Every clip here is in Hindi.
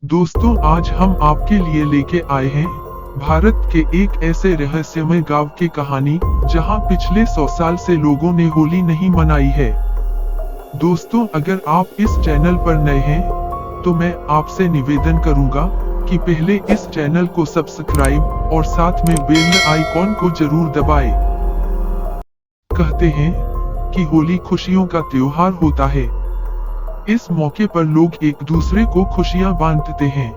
दोस्तों, आज हम आपके लिए लेके आए हैं भारत के एक ऐसे रहस्यमय गांव की कहानी जहां पिछले 100 साल से लोगों ने होली नहीं मनाई है। दोस्तों, अगर आप इस चैनल पर नए हैं तो मैं आपसे निवेदन करूंगा कि पहले इस चैनल को सब्सक्राइब और साथ में बेल आइकॉन को जरूर दबाएं। कहते हैं कि होली खुशियों का त्योहार होता है। इस मौके पर लोग एक दूसरे को खुशियां बांटते हैं।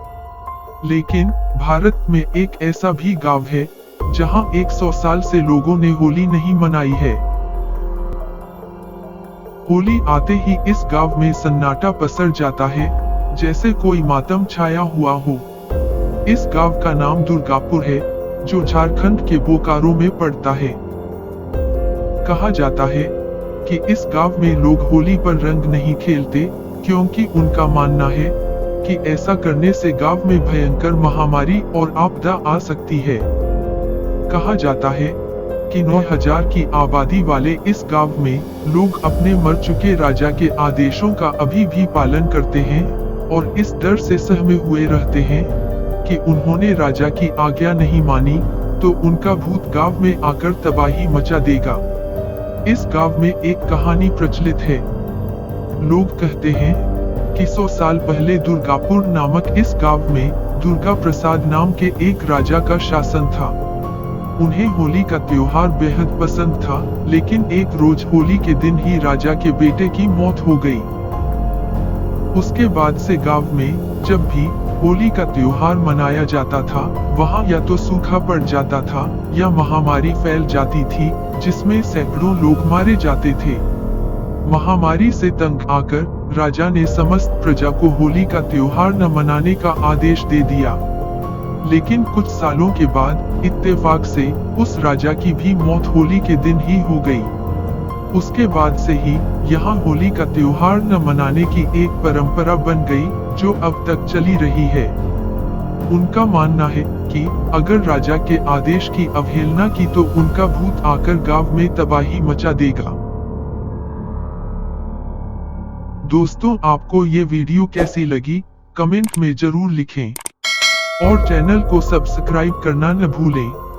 लेकिन भारत में एक ऐसा भी गांव है जहां 100 साल से लोगों ने होली नहीं मनाई है। होली आते ही इस गांव में सन्नाटा पसर जाता है, जैसे कोई मातम छाया हुआ हो। इस गांव का नाम दुर्गापुर है, जो झारखंड के बोकारो में पड़ता है। कहा जाता है कि इस गांव में लोग होली पर रंग नहीं खेलते, क्योंकि उनका मानना है कि ऐसा करने से गांव में भयंकर महामारी और आपदा आ सकती है। कहा जाता है कि 9000 की आबादी वाले इस गांव में लोग अपने मर चुके राजा के आदेशों का अभी भी पालन करते हैं और इस डर से सहमे हुए रहते हैं कि उन्होंने राजा की आज्ञा नहीं मानी तो उनका भूत गांव में आकर तबाही मचा देगा। इस गांव में एक कहानी प्रचलित है। लोग कहते हैं कि 100 साल पहले दुर्गापुर नामक इस गांव में दुर्गा प्रसाद नाम के एक राजा का शासन था। उन्हें होली का त्योहार बेहद पसंद था, लेकिन एक रोज होली के दिन ही राजा के बेटे की मौत हो गई। उसके बाद से गांव में जब भी होली का त्योहार मनाया जाता था, वहां या तो सूखा पड़ जाता था या महामारी फैल जाती थी, जिसमें सैकड़ों लोग मारे जाते थे। महामारी से तंग आकर राजा ने समस्त प्रजा को होली का त्योहार न मनाने का आदेश दे दिया। लेकिन कुछ सालों के बाद इत्तेफाक से उस राजा की भी मौत होली के दिन ही हो गई। उसके बाद से ही यहाँ होली का त्योहार न मनाने की एक परंपरा बन गई, जो अब तक चली रही है। उनका मानना है कि अगर राजा के आदेश की अवहेलना की तो उनका भूत आकर गांव में तबाही मचा देगा। दोस्तों, आपको ये वीडियो कैसी लगी कमेंट में जरूर लिखें और चैनल को सब्सक्राइब करना न भूलें।